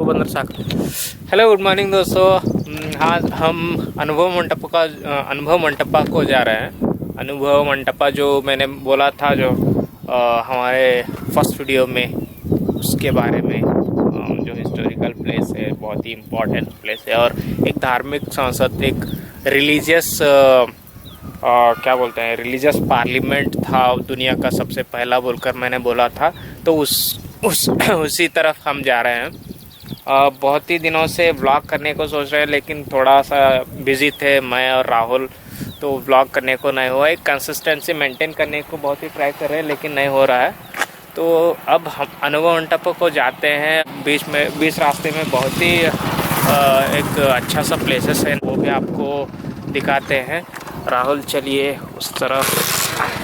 वो बंदर साख। हेलो गुड मॉर्निंग दोस्तों। हाँ, हम अनुभव मंटपा को जा रहे हैं। अनुभव मंटपा जो मैंने बोला था, जो हमारे फर्स्ट वीडियो में, उसके बारे में। जो हिस्टोरिकल प्लेस है, बहुत ही इम्पोर्टेंट प्लेस है और एक धार्मिक संसद, एक रिलीजियस क्या बोलते हैं, रिलीजियस पार्लियामेंट था दुनिया का सबसे पहला बोलकर मैंने बोला था। तो उसी तरफ हम जा रहे हैं। बहुत ही दिनों से व्लॉग करने को सोच रहे हैं, लेकिन थोड़ा सा बिजी थे मैं और राहुल, तो व्लॉग करने को नहीं हुआ। एक कंसिस्टेंसी मेंटेन करने को बहुत ही ट्राई कर रहे हैं, लेकिन नहीं हो रहा है। तो अब हम अनुभव मंटप को जाते हैं। बीच रास्ते में बहुत ही एक अच्छा सा प्लेसेस है, वो भी आपको दिखाते हैं। राहुल चलिए उस तरफ।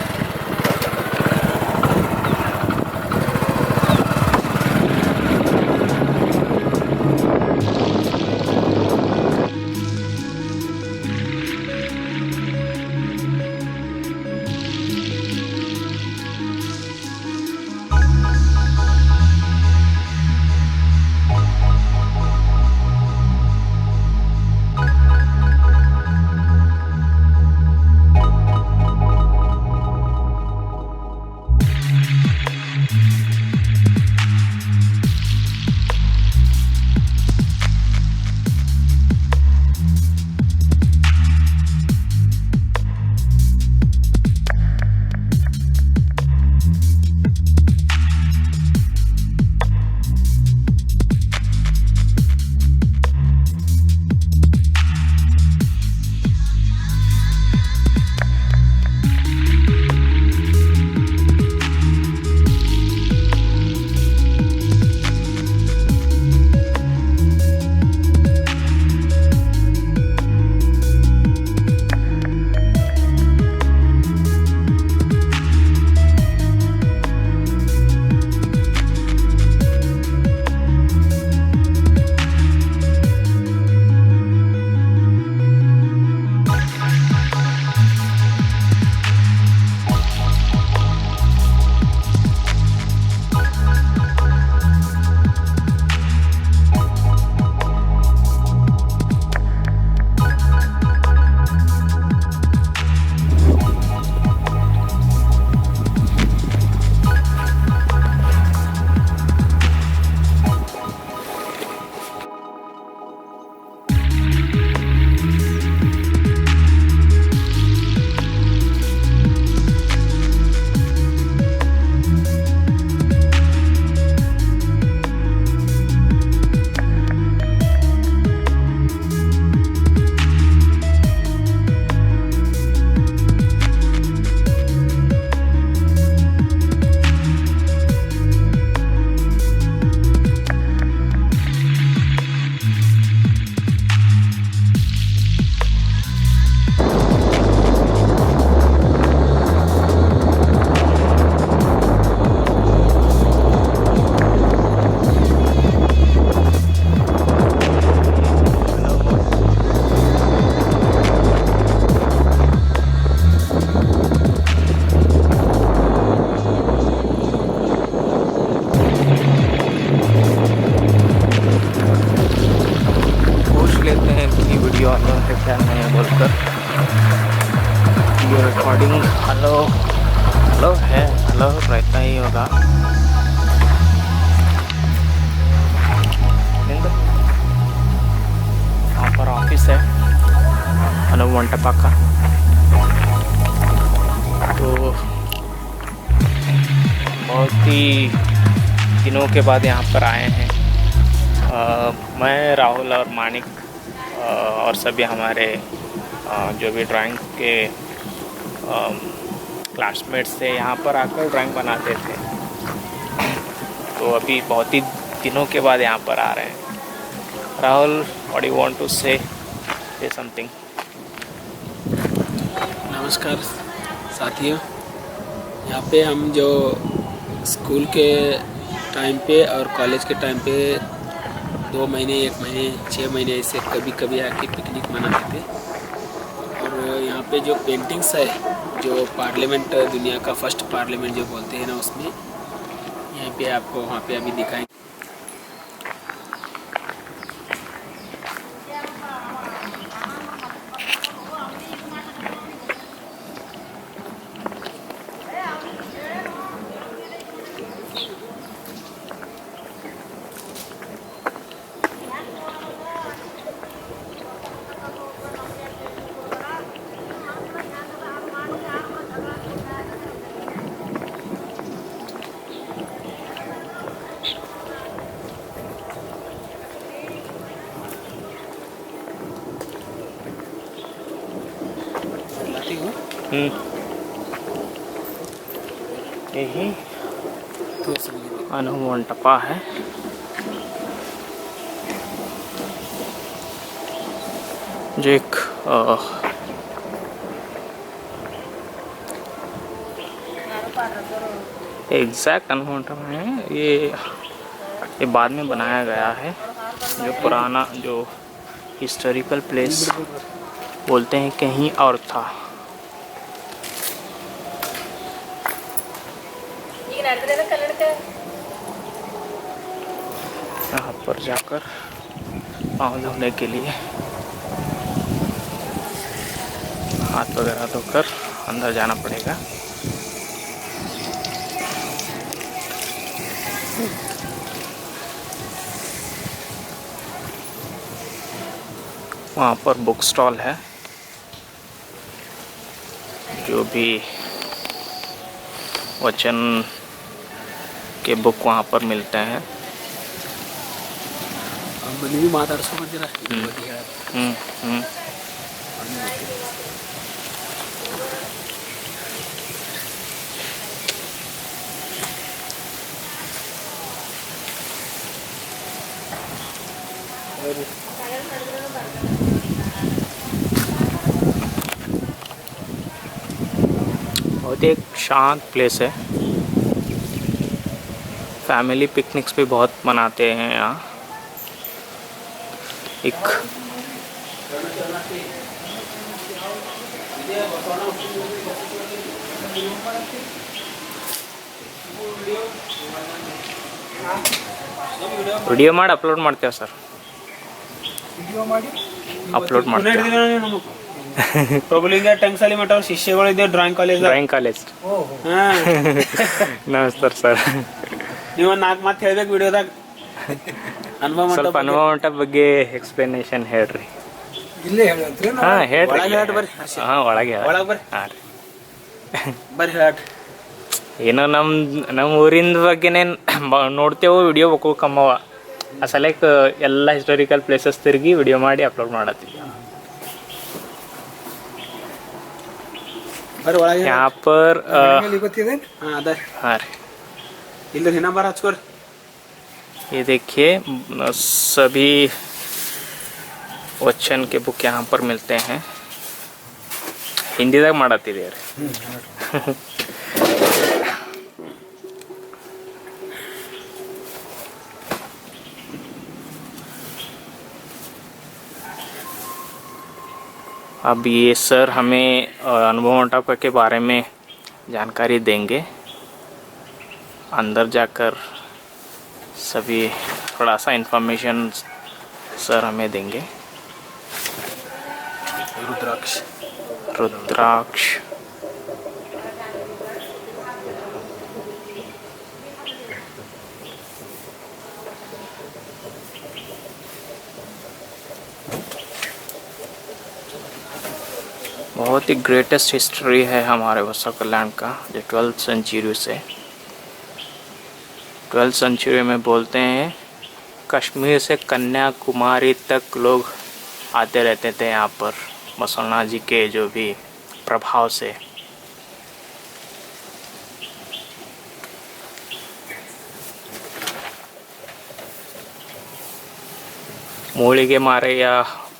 वीडियो ऑन है क्या नहीं है बोलकर। ये रिकॉर्डिंग हेलो हेलो है, हेलो रहता ही होगा। वहाँ पर ऑफिस है अनुभव मंटपा का। तो बहुत ही दिनों के बाद यहाँ पर आए हैं। मैं, राहुल और मानिक और सभी हमारे जो भी ड्राइंग के क्लासमेट्स थे, यहाँ पर आकर ड्राइंग बनाते थे। तो अभी बहुत ही दिनों के बाद यहाँ पर आ रहे हैं। Rahul, what you want to say something? नमस्कार साथियों, यहाँ पे हम जो स्कूल के टाइम पे और कॉलेज के टाइम पे 2 महीने, 1 महीने, 6 महीने ऐसे कभी कभी आके पिकनिक मनाते थे। और यहाँ पे जो पेंटिंग्स है, जो पार्लियामेंट, दुनिया का फर्स्ट पार्लियामेंट जो बोलते हैं ना, उसमें यहाँ पे आपको वहाँ पे अभी दिखाएंगे। यही तो संगीत अनुभव मंटपा है। जो एक एग्जैक्ट अनुभव मंटपा है, ये बाद में बनाया गया है। जो पुराना जो हिस्टोरिकल प्लेस बोलते हैं कहीं और था। यहाँ पर जाकर पाँव धोने के लिए हाथ वगैरह धोकर अंदर जाना पड़ेगा। वहाँ पर बुक स्टॉल है, जो भी वचन के बुक वहाँ पर मिलते हैं। मनी भी माताड़सो मंदिर बहुत ही एक शांत प्लेस है। फैमिली पिकनिक्स भी बहुत मनाते हैं यहाँ। एक ವಿಡಿಯೋ ಮಾಡಿ ಅಪ್ಲೋಡ್ ಮಾಡ್ತೇವೆ ಸರ್, ಅಪ್ಲೋಡ್ ಮಾಡ್ತೇವೆ। ಪ್ರಭುಲಿಂಗ ಟಂಕಸಾಲಿ ಮಠ ಅವ್ರ ಶಿಷ್ಯಗಳಿದ್ದೆ ಡ್ರಾಯಿಂಗ್ ಕಾಲೇಜ್ ನಮಸ್ಕಾರ ಸರ್। ನೀವು 4 ಮಾತು ಹೇಳ್ಬೇಕು ವಿಡಿಯೋದಾಗ। ಸ್ವಲ್ಪ ಅನುಭವ ಮಂಟಪ ಬಗ್ಗೆ ಎಕ್ಸ್ಪ್ಲನೇಷನ್ ಹೇಳ್ರಿ। ಇಲ್ಲೇ ಹೇಳಂತ್ರಿ ಹಾಂ ಹೇಳ್ರಿ, ಒಳಗೆ ಬರ್ರಿ ಹಾಂ ರೀ ಬರ್ರಿ ಹೇಳ್ರಿ। ಏನೋ ನಮ್ಮ ಊರಿನ ಬಗ್ಗೆನೇ ನೋಡ್ತೇವೆ, ವಿಡಿಯೋ ಬೇಕು ಕಮ್ಮವ ಅಸಲಕ್ಕೆ ಎಲ್ಲ ಹಿಸ್ಟೋರಿಕಲ್ ಪ್ಲೇಸಸ್ ತಿರುಗಿ ವಿಡಿಯೋ ಮಾಡಿ ಅಪ್ಲೋಡ್ ಮಾಡತ್ತೀವಿ। ಬರ್ರಿ ಒಳಗೆ। यहाँ पर ಗೊತ್ತಿದೆ ಹಾಂ ಅದ हाँ रे, ಇಲ್ಲ ದಿನ ಬರ ಹಚ್ಕೋರಿ। ये देखिए सभी वचन के बुक यहाँ पर मिलते हैं। हिंदी तक ಮಾಡತ್ತೀರಿ ರೀ। अब ये सर हमें अनुभव मंटप के बारे में जानकारी देंगे। अंदर जाकर सभी थोड़ा सा इन्फॉर्मेशन सर हमें देंगे। रुद्राक्ष बहुत ही ग्रेटेस्ट हिस्ट्री है हमारे बसव कल्याण का, जो 12th सेंचुरी से 12th सेंचुरी में बोलते हैं कश्मीर से कन्याकुमारी तक लोग आते रहते थे यहाँ पर बसवनाथ जी के जो भी प्रभाव से। मोड़ी के मारे या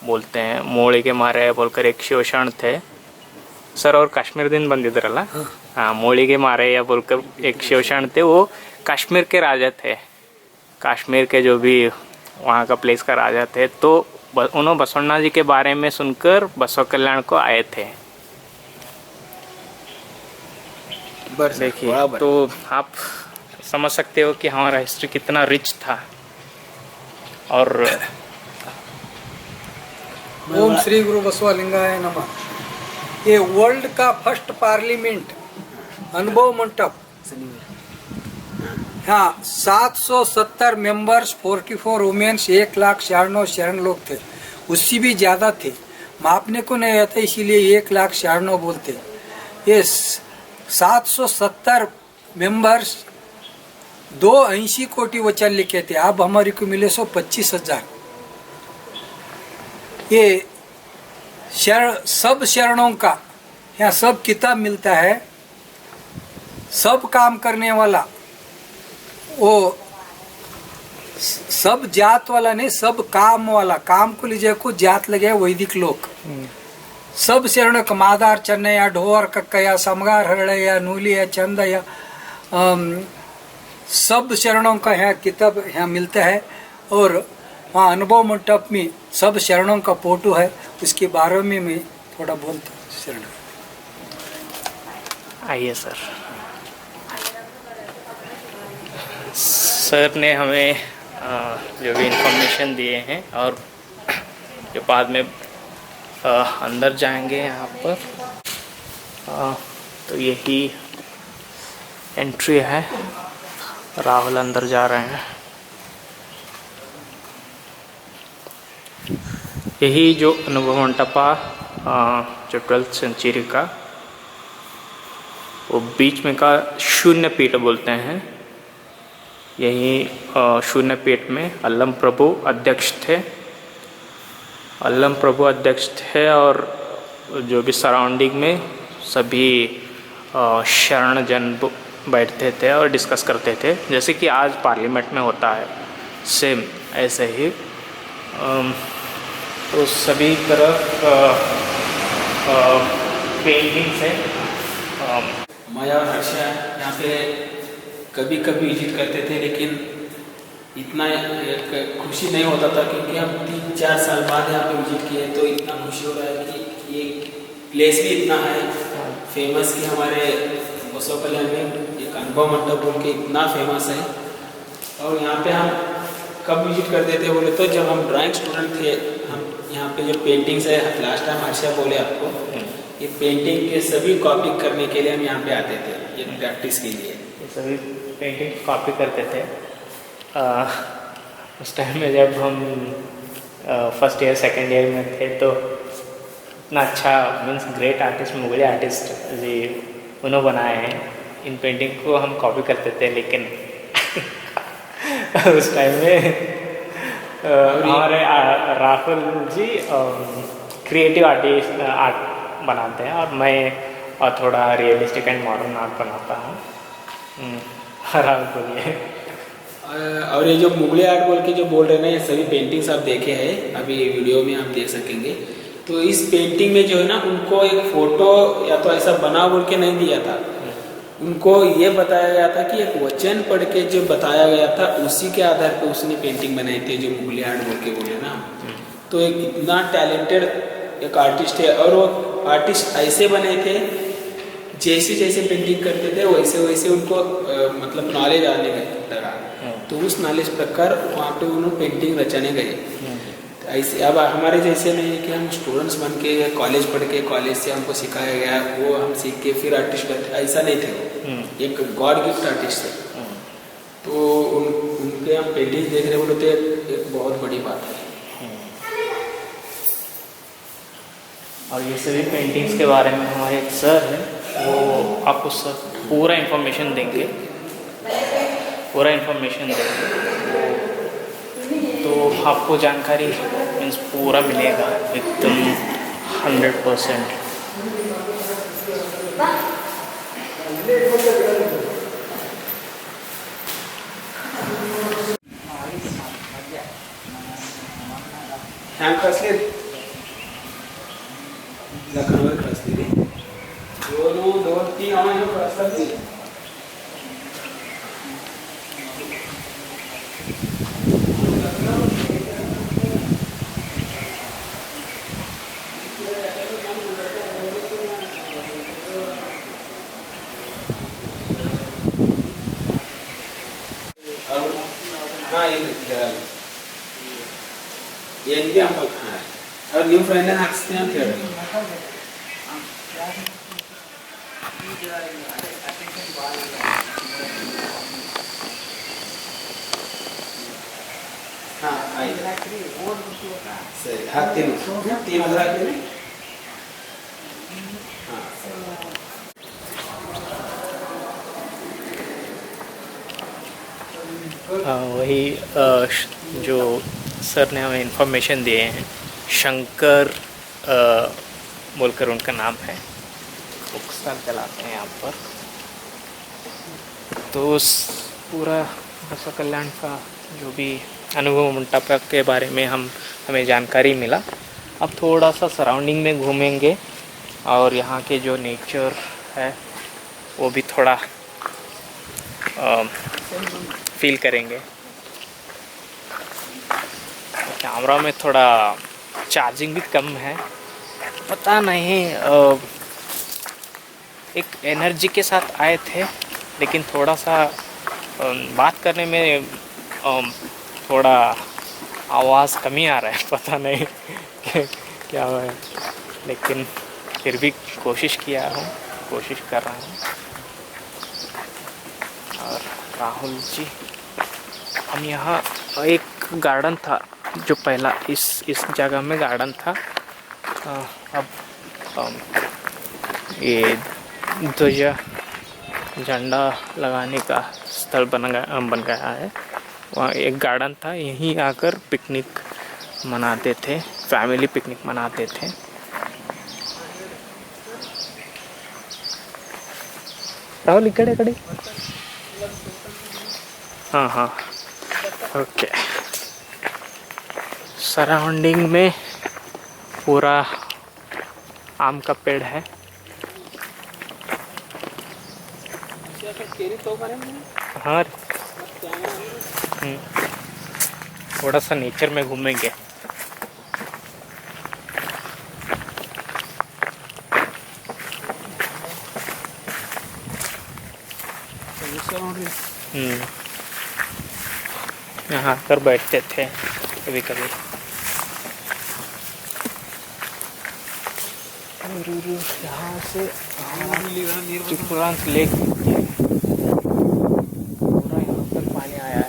बोलते हैं, मोड़ी के मारे बोलकर एक शोषण थे सर, और कश्मीर दिन बंदिद्रಲ್ಲ, हाँ मोड़ी के मारे या बोलकर एक शोषण थे। वो कश्मीर के राजा थे, कश्मीर के जो भी वहाँ का प्लेस का राजा थे। तो उन्होंने बसवनाथ जी के बारे में सुनकर बसव कल्याण को आए थे। देखिए तो आप समझ सकते हो कि हमारा हिस्ट्री कितना रिच था। और ओम श्री गुरु बसवलिंगाय नमः। ये वर्ल्ड का फर्स्ट पार्लियामेंट अनुभव मंटप, हाँ 770 मेंबर्स, 44 वुमेन्स, 1,96,000 शरण लोग थे, उससे भी ज़्यादा थे। मापने को नहीं आता इसीलिए 1,96,000 बोलते। ये 770 मेंबर्स 280 कोटि वचन लिखे थे। अब हमारे को मिले 125,000। ये शरण सब शरणों का यहाँ सब किताब मिलता है। सब काम करने वाला, वो सब जात वाला नहीं, सब काम वाला, काम को लीजिए को जात लगे वैदिक लोग। सब शरण कमादार चन्नया ढोर कक्कया समगार हरड़या नूलिया चंदया सब शरणों का यहाँ किताब यहाँ मिलता है। और वहाँ अनुभव मंडप में सब शरणों का फोटो है, उसके बारे में मैं थोड़ा बोलता हूँ। शरण आइए सर। सर ने हमें जो भी इंफॉर्मेशन दिए हैं और जो बाद में अंदर जाएंगे यहाँ पर, तो यही एंट्री है। राहुल अंदर जा रहे हैं। यही जो अनुभव मंटपा जो 12th सेंचुरी का, वो बीच में का शून्य पीठ बोलते हैं। यही शून्य पीठ में अल्लम प्रभु अध्यक्ष थे। अल्लम प्रभु अध्यक्ष थे और जो भी सराउंडिंग में सभी शरण जन बैठते थे और डिस्कस करते थे, जैसे कि आज पार्लियामेंट में होता है, सेम ऐसे ही। तो सभी तरफ पेंटिंग से माया और हर्षा यहाँ पे कभी कभी विजिट करते थे, लेकिन इतना खुशी नहीं होता था, क्योंकि हम 3-4 साल बाद यहाँ पे विजिट किए तो इतना खुशी हो रहा है कि ये प्लेस भी इतना है फेमस कि हमारे बसव कल्याण में एक अनुभव मंडप बोल के इतना फेमस है। और यहाँ पे हम कब विजिट करते थे बोले तो जब हम ड्राइंग स्टूडेंट थे। हम यहाँ पे जो पेंटिंग्स है, लास्ट टाइम हर्षा बोले आपको, ये पेंटिंग के सभी कॉपी करने के लिए हम यहाँ पे आते थे, ये प्रैक्टिस के लिए। ये सभी पेंटिंग कॉपी करते थे। उस टाइम में जब हम फर्स्ट ईयर सेकेंड ईयर में थे तो इतना अच्छा means great artist, Mughal e artist जी उन्होंने बनाए हैं। इन पेंटिंग को हम कॉपी करते थे, लेकिन उस टाइम में हमारे राहुल जी क्रिएटिव आर्ट बनाते हैं और मैं थोड़ा रियलिस्टिक एंड मॉडर्न आर्ट बनाता हूँ। राहुल बोलिए। और ये जो मुगले आर्ट बोल के जो बोल रहे हैं ना, ये सभी पेंटिंग्स आप देखे हैं, अभी वीडियो में आप देख सकेंगे। तो इस पेंटिंग में जो है ना, उनको एक फ़ोटो या तो ऐसा बना बोल के नहीं दिया था, उनको ये बताया गया था कि एक वचन पढ़ के जो बताया गया था उसी के आधार पर उसने पेंटिंग बनाई थी, जो मुगले आर्ट बोल के बोले ना। तो एक इतना टैलेंटेड एक आर्टिस्ट है, और वो आर्टिस्ट ऐसे बने थे जैसे जैसे पेंटिंग करते थे वैसे वैसे उनको मतलब नॉलेज आने लगा। तो उस नॉलेज प्रकार वहाँ पे उन्होंने पेंटिंग रचाने गए। ऐसे अब हमारे जैसे नहीं है कि हम स्टूडेंट्स बन के कॉलेज पढ़ के कॉलेज से हमको सिखाया गया वो हम सीख के फिर आर्टिस्ट करते, ऐसा नहीं थे। एक गॉड गिफ्ट आर्टिस्ट थे। तो उनके हम पेंटिंग देख रहे बोले तो एक बहुत बड़ी बात है। और ये सभी पेंटिंग्स के बारे में हमारे एक सर हैं, वो आपको सब पूरा इन्फॉर्मेशन देंगे, तो आपको जानकारी मीन्स पूरा मिलेगा एकदम 100%। दोन तीन और न्यू फ्रेंड हाಕ್ಸ್ತೀನಿ ಅಂತ ಹೇಳಿ हाँ ಸರಿ ಹಾಕ್ತೀನಿ 3000 ಹಾಕ್ತೀನಿ वही जो सर ने हमें इन्फॉर्मेशन दिए हैं, शंकर बोलकर उनका नाम है, बुक स्टॉल चलाते हैं यहाँ पर। तो पूरा बसवा कल्याण का जो भी अनुभव मंटपा के बारे में हमें जानकारी मिला। अब थोड़ा सा सराउंडिंग में घूमेंगे और यहाँ के जो नेचर है वो भी थोड़ा फील करेंगे। कैमरा में थोड़ा चार्जिंग भी कम है, पता नहीं, एक एनर्जी के साथ आए थे, लेकिन थोड़ा सा बात करने में थोड़ा आवाज़ कमी आ रहा है, पता नहीं क्या है, लेकिन फिर भी कोशिश कर रहा हूँ। और राहुल जी, हम यहाँ एक गार्डन था जो पहला इस जगह में गार्डन था, अब ये ध्वजा झंडा लगाने का स्थल बन गया है। वहाँ एक गार्डन था, यहीं आकर पिकनिक मनाते थे, फैमिली पिकनिक मनाते थे। राहुल इकड़े कड़ी, हाँ ओके। सराउंडिंग में पूरा आम का पेड़ है। हाँ, थोड़ा सा नेचर में घूमेंगे। यहाँ आकर बैठते थे कभी कभी। यहाँ से त्रिपुरांत लेक पूरा यहाँ पर पानी आया है।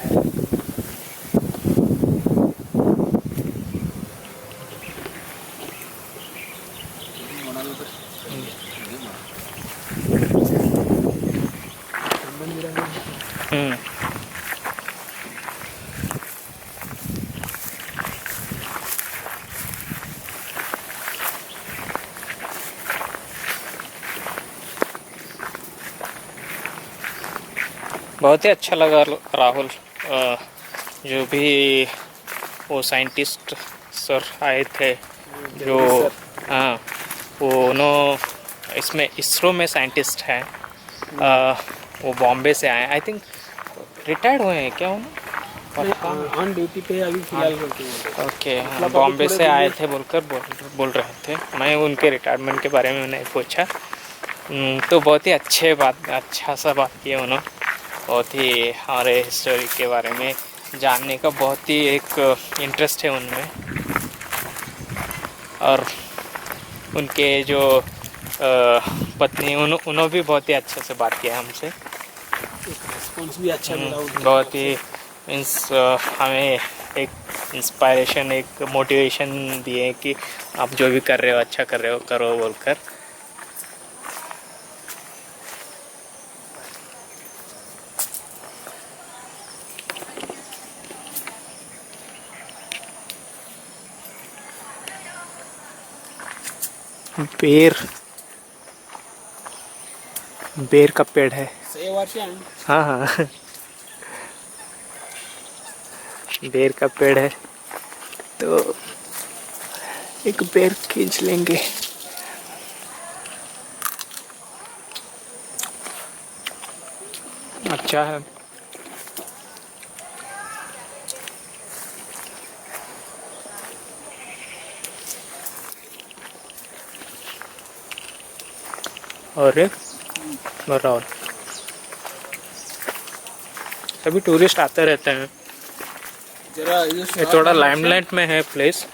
बहुत ही अच्छा लगा राहुल, जो भी वो साइंटिस्ट सर आए थे, जो हाँ वो इसमें इसरो में साइंटिस्ट हैं, वो बॉम्बे से आए, आई थिंक रिटायर्ड हुए हैं क्या ऑन ड्यूटी पे अभी फिलहाल। ओके, बॉम्बे से आए थे बोलकर बोल रहे थे। मैं उनके रिटायरमेंट के बारे में नहीं पूछा, तो बहुत ही अच्छा सा बात किया उन्होंने। बहुत ही हमारे हिस्टोरी के बारे में जानने का बहुत ही एक इंटरेस्ट है उनमें। और उनके जो पत्नी उन्होंने भी बहुत ही अच्छे से बात किया हमसे। रिस्पॉन्स भी अच्छा मिला, बहुत ही मीन्स हमें एक इंस्पायरेशन, एक मोटिवेशन दिए कि आप जो भी कर रहे हो अच्छा कर रहे हो, करो बोलकर। बेर का पेड़ है। हाँ बेर का पेड़ है, तो एक बेर खींच लेंगे। अच्छा है। और एक राहुल, सभी टूरिस्ट आते रहते हैं। ये थोड़ा लाइमलाइट में है प्लेस।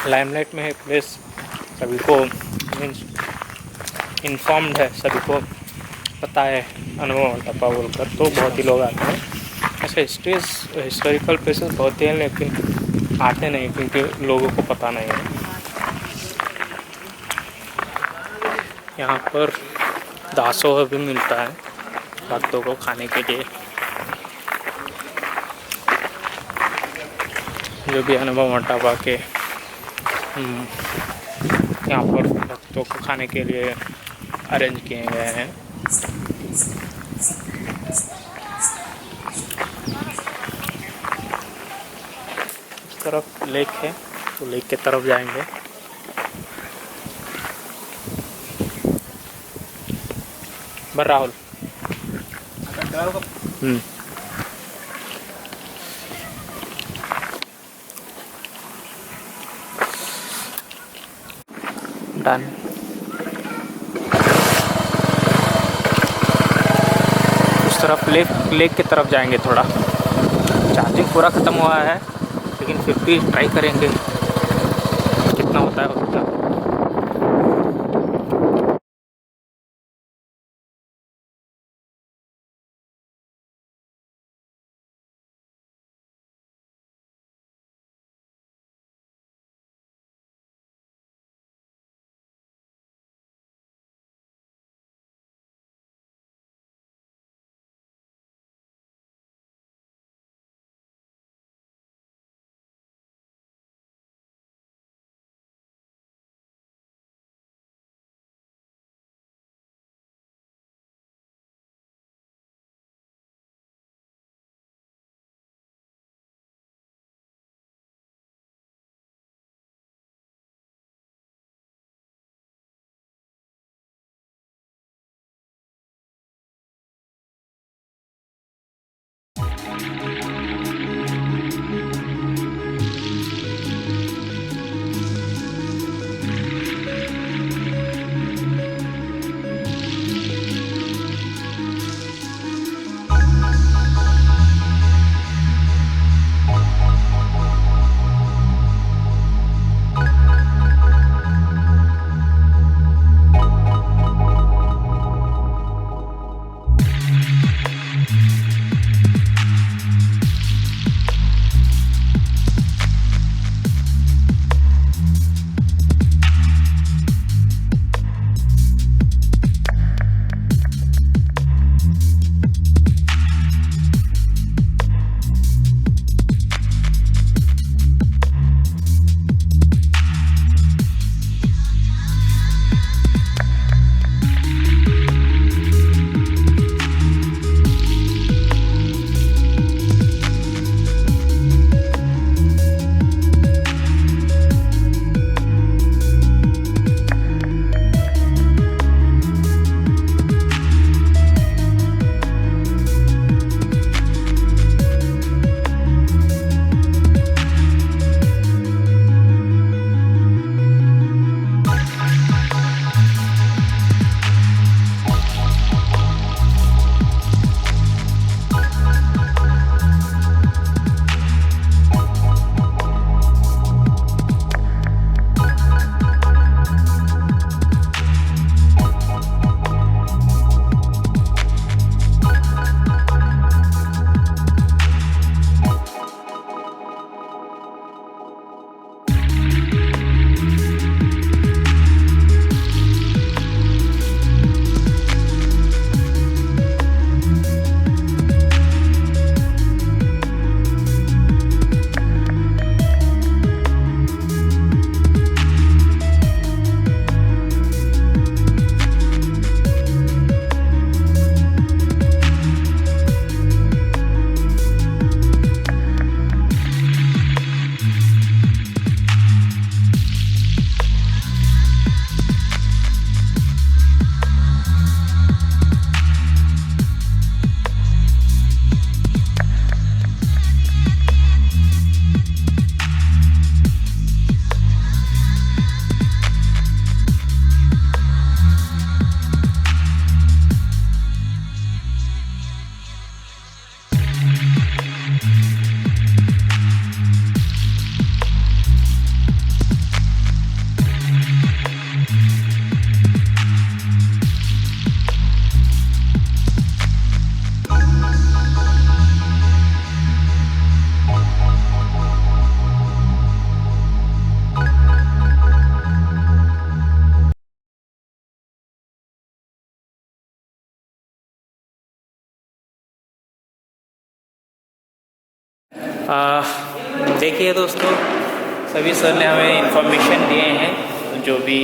लाइमलाइट में है प्लेस, सभी को मीन्स इन्फॉर्म्ड है, सभी को पता है अनुभव मंटपा बोलकर, तो बहुत ही लोग आते हैं। ऐसे हिस्टोरिकल प्लेसेस बहुत ही हैं, लेकिन आते नहीं क्योंकि लोगों को पता नहीं है। यहाँ पर दासोह भी मिलता है भक्तों को खाने के लिए। जो भी अनुभव मंटपा के यहाँ पर भक्तों को खाने के लिए अरेंज किए गए हैं। इस तरफ लेक है, तो लेक के तरफ जाएंगे। बर राहुल। डन। उस तरफ लेक की तरफ जाएंगे। थोड़ा चार्जिंग पूरा ख़त्म हुआ है, लेकिन फिर भी ट्राई करेंगे कितना होता है उतना। देखिए दोस्तों, सभी सर ने हमें इन्फॉर्मेशन दिए हैं, जो भी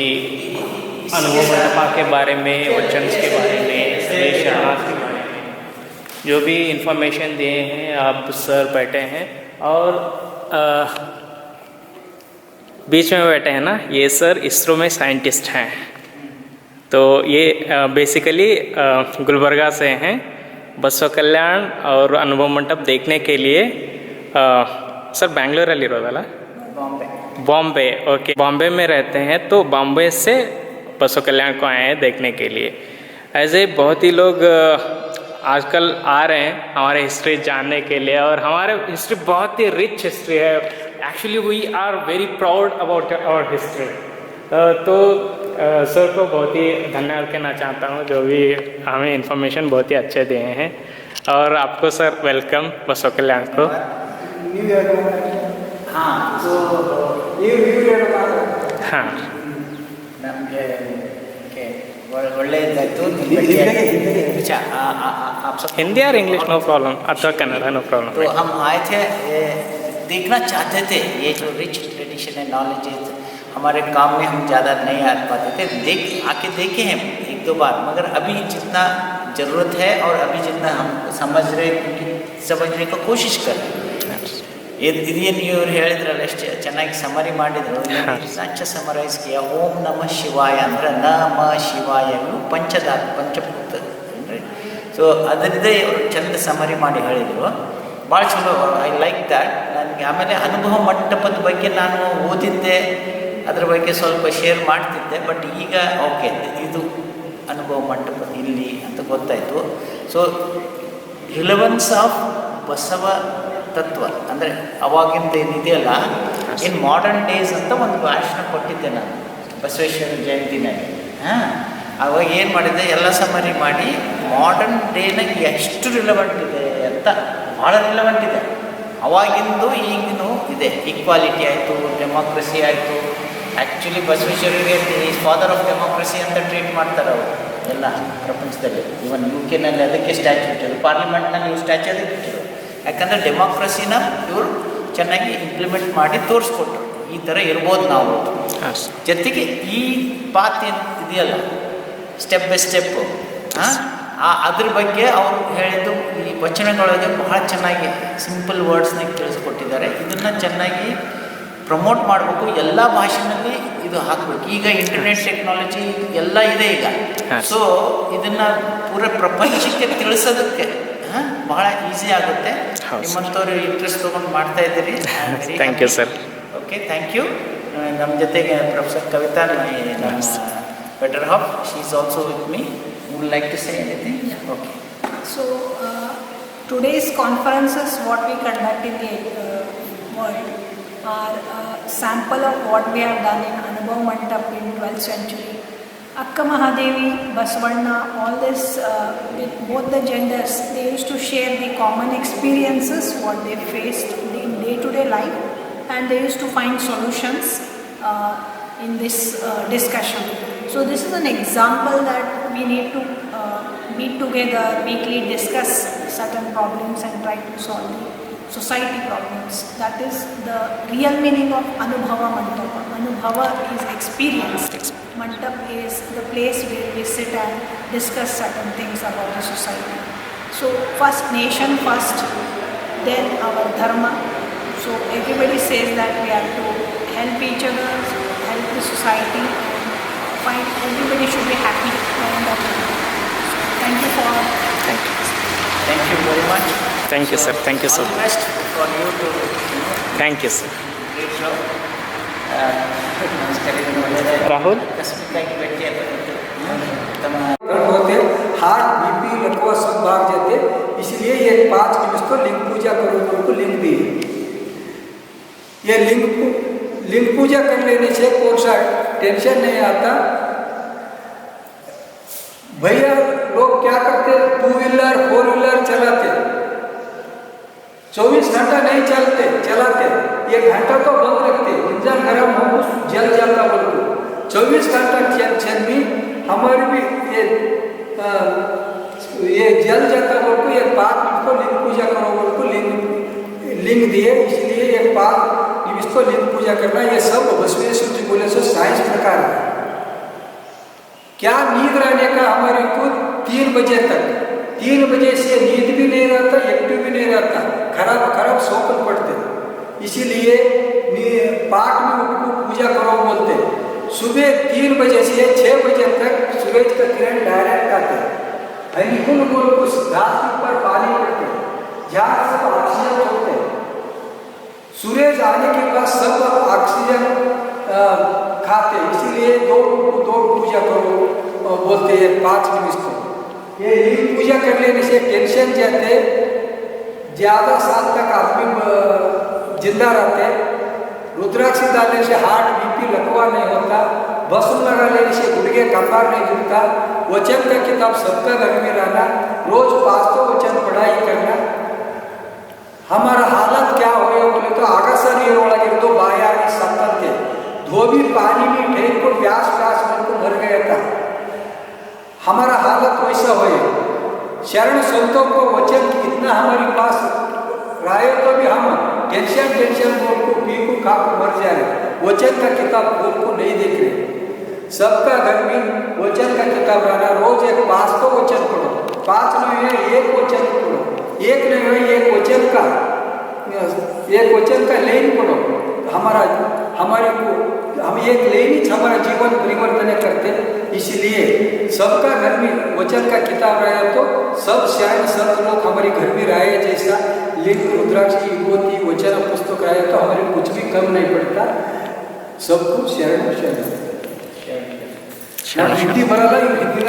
अनुभव मंटपा के बारे में, वचन के बारे में, सभी शरणार्थ के बारे में जो भी इन्फॉर्मेशन दिए हैं। अब सर बैठे हैं और बीच में बैठे हैं ना, ये सर इसरो में साइंटिस्ट हैं। तो ये बेसिकली गुलबर्गा से हैं। बसव कल्याण और अनुभव मंटप देखने के लिए सर बेंगलोर अली रोदला बॉम्बे, ओके, बॉम्बे में रहते हैं। तो बॉम्बे से बसव कल्याण को आए हैं देखने के लिए। ऐसे बहुत ही लोग आजकल आ रहे हैं हमारे हिस्ट्री जानने के लिए, और हमारे हिस्ट्री बहुत ही रिच हिस्ट्री है। Actually we are very proud about our history. तो सर को बहुत ही धन्यवाद कहना चाहता हूँ, जो भी हमें इन्फॉर्मेशन बहुत ही अच्छे दिए हैं। और आपको सर वेलकम बसव कल्याण को। हाँ, तो हाँ, हिंदी और इंग्लिश नो प्रॉब्लम, अथवा कन्नड़ा नो प्रॉब्लम। तो हम आए थे, देखना चाहते थे ये जो रिच ट्रेडिशन है, नॉलेज हमारे काम में हम ज़्यादा नहीं आ पाते थे। आके देखे हैं एक दो बार, मगर अभी जितना ज़रूरत है और अभी जितना हम समझने की कोशिश कर रहे हैं। ಇದೇನು ಇವ್ರು ಹೇಳಿದ್ರಲ್ಲ, ಎಷ್ಟು ಚೆನ್ನಾಗಿ ಸಮರಿ ಮಾಡಿದ್ರು, ಸಾಚ ಸಮರೈಸ್ ಕಿಯ. ಓಂ ನಮಃ ಶಿವಾಯ ಅಂದ್ರೆ ನಮ ಶಿವಾಯ ಪಂಚಭೂತ ಅಂದರೆ. ಸೊ ಅದರಿಂದ ಅವರು ಚಂದ ಸಮರಿ ಮಾಡಿ ಹೇಳಿದರು, ಭಾಳ ಚಲೋ. I like that. ನನಗೆ ಆಮೇಲೆ ಅನುಭವ ಮಂಟಪದ ಬಗ್ಗೆ ನಾನು ಓದಿದ್ದೆ, ಅದ್ರ ಬಗ್ಗೆ ಸ್ವಲ್ಪ ಶೇರ್ ಮಾಡ್ತಿದ್ದೆ. ಬಟ್ ಈಗ ಓಕೆ, ಇದು ಅನುಭವ ಮಂಟಪ ಇಲ್ಲಿ ಅಂತ ಗೊತ್ತಾಯಿತು. ಸೊ ರಿಲೆವೆನ್ಸ್ ಆಫ್ ಬಸವ ತತ್ವ ಅಂದರೆ ಅವಾಗಿಂದ ಏನಿದೆಯಲ್ಲ, ಇನ್ ಮಾಡರ್ನ್ ಡೇಸ್ ಅಂತ ಒಂದು ಭಾಷಣ ಕೊಟ್ಟಿದ್ದೆ ನಾನು ಬಸವೇಶ್ವರ ಜಯಂತಿನಾಗೆ. ಅವಾಗ ಏನು ಮಾಡಿದ್ದೆ, ಎಲ್ಲ ಸಮರಿ ಮಾಡಿ ಮಾಡರ್ನ್ ಡೇನಾಗ ಎಷ್ಟು ರಿಲೆವೆಂಟ್ ಇದೆ ಅಂತ, ಭಾಳ ರಿಲೆವೆಂಟ್ ಇದೆ. ಅವಾಗಿಂದು ಈಗಿನೂ ಇದೆ. ಈಕ್ವಾಲಿಟಿ ಆಯಿತು, ಡೆಮೋಕ್ರಸಿ ಆಯಿತು. ಆ್ಯಕ್ಚುಲಿ ಬಸವೇಶ್ವರಿಗೆ ಫಾದರ್ ಆಫ್ ಡೆಮೋಕ್ರಸಿ ಅಂತ ಟ್ರೀಟ್ ಮಾಡ್ತಾರೆ ಅವರು ಎಲ್ಲ ಪ್ರಪಂಚದಲ್ಲಿ. ಇವನ್ ಯು ಕೆನಲ್ಲಿ ಅದಕ್ಕೆ ಸ್ಟ್ಯಾಚ್ಯೂ ಇಟ್ಟರು, ಪಾರ್ಲಿಮೆಂಟ್ನಲ್ಲಿ ಇವು ಸ್ಟ್ಯಾಚ್ಯೂ ಅದಕ್ಕೆ ಇಟ್ಟರು. ಯಾಕಂದರೆ ಡೆಮೋಕ್ರಸಿನ ಇವರು ಚೆನ್ನಾಗಿ ಇಂಪ್ಲಿಮೆಂಟ್ ಮಾಡಿ ತೋರಿಸ್ಕೊಟ್ರು, ಈ ಥರ ಇರ್ಬೋದು ನಾವು. ಜೊತೆಗೆ ಈ ಪಾತ್ ಏನು ಇದೆಯಲ್ಲ, ಸ್ಟೆಪ್ ಬೈ ಸ್ಟೆಪ್ಪು, ಅದ್ರ ಬಗ್ಗೆ ಅವರು ಹೇಳಿದ್ದು ಈ ವಚನಗಳೊಳಗೆ ಬಹಳ ಚೆನ್ನಾಗಿ ಸಿಂಪಲ್ ವರ್ಡ್ಸ್ನಾಗ ತಿಳಿಸ್ಕೊಟ್ಟಿದ್ದಾರೆ. ಇದನ್ನು ಚೆನ್ನಾಗಿ ಪ್ರಮೋಟ್ ಮಾಡಬೇಕು, ಎಲ್ಲ ಭಾಷೆಯಲ್ಲಿ ಇದು ಹಾಕಬೇಕು. ಈಗ ಇಂಟರ್ನೆಟ್ ಟೆಕ್ನಾಲಜಿ ಎಲ್ಲ ಇದೆ ಈಗ. ಸೊ ಇದನ್ನು ಪೂರ ಪ್ರಪಂಚಕ್ಕೆ ತಿಳಿಸೋದಕ್ಕೆ ಬಹಳ ಈಸಿ ಆಗುತ್ತೆ. ನಿಮ್ಮಂಥವ್ರು ಇಂಟ್ರೆಸ್ಟ್ ತೊಗೊಂಡು ಮಾಡ್ತಾ ಇದ್ದೀರಿ. Thank you sir. Okay, thank you. ನಮ್ಮ ಜೊತೆಗೆ ಪ್ರೊಫೆಸರ್ ಕವಿತಾ, ನಮ್ಮ better half, she is also with me. Would like to say anything? Okay. So today's conferences what we conduct in the world are a sample of what we have done in Anubhav Mandap in 12th century. Akka Mahadevi, Basavanna, all this with both the genders, they used to share the common experiences what they faced in day-to-day life, and they used to find solutions in this discussion. So this is an example that we need to meet together, weekly discuss certain problems and try to solve the society problems. That is the real meaning of Anubhava Mandapa. Anubhava is experience. Mandap is the place where we sit and discuss certain things about the society. So first nation first, then our dharma. So everybody says that we have to help each other, help the society, find everybody should be happy. Thank you for. Thank you very much. Thank you sir. Thank you so much. Best for you to. Thank you sir. Great job. Rahul, आकस्मिक भೇಟಿಯಾಗಿತ್ತು. होते heart BP लकवा सब भाग जाते, इसलिए ये 5 निमिष तो लिंग पूजा करो को लिंग दिए। ये लिंग पूजा कर लेने से कौन सा टेंशन नहीं आता। भैया लोग क्या करते, 2 व्हीलर 4 व्हीलर चलाते, 24 घंटा नहीं चलाते, 1 घंटा तो बंद रखते, इंजन गर्म हो जल जाता बोलो। 24 घंटा चल भी हमारे भी ये जल जाता बोल को, ये 5 मिनट को लिंग पूजा करो बोल को लिंग दिए। इसलिए ये 5 निमिष निमित्त लिंग पूजा करना, ये सब बसवेश्वर जी बोले सो साइंस प्रकार है। क्या नींद रहने का हमारे को 3 बजे तक, 3 बजे से नींद भी नहीं रहता, एक्टिव भी नहीं रहता, खराब सोकर पड़ते। इसीलिए पाठ में उनको पूजा करो बोलते। सुबह 3 बजे से 6 बजे तक सूरज का किरण डायरेक्ट आते, हनीकुल बोल को घास के ऊपर पानी पड़ते, जहाँ सब ऑक्सीजन छोड़ते। सूरज आने के बाद सब ऑक्सीजन खाते, इसीलिए दो पूजा करो बोलते हैं 5 निमित्त। ये लिंग पूजा कर लेने से टेंशन जाते, ज़्यादा साल तक आदमी जिंदा रहते। रुद्राक्ष डालने से हार्ट बीपी लकवा नहीं होता, भस्म लगा लेने से गुड़गे कपार नहीं दुखता। वचन का किताब सबका घर में रहना, रोज 500 वचन पढ़ाई करना। हमारा हालत क्या हो गया बोले तो आगासा नीर तो बायानी संतन थे, धोबी पानी में ठहर को प्यास मन को मर गया था। हमारा हालत वैसा हो, शरण संतों को वचन इतना हमारे पास राय तो भी हम टेंशन बोल को पी को खा को मर जाए। वचन का किताब बोल को नहीं देख रहे। सबका घर में वचन का किताब रहना, रोज एक 500 वचन पढ़ो, 5 नहीं है 1 वचन पढ़ो, 1 नहीं है 1 वचन का लेन पढ़ो। हमारे को हम एक लेन ही हमारा जीवन परिवर्तन करते। इसलिए सबका घर में वचन का किताब रहे तो सब शायद सब लोग हमारे घर में रहे। जैसा लिंग रुद्राक्ष की विभूति वचन पुस्तक रहे तो हमारे कुछ भी कम नहीं पड़ता। सबको शरण हिंदी बराबर हिंदी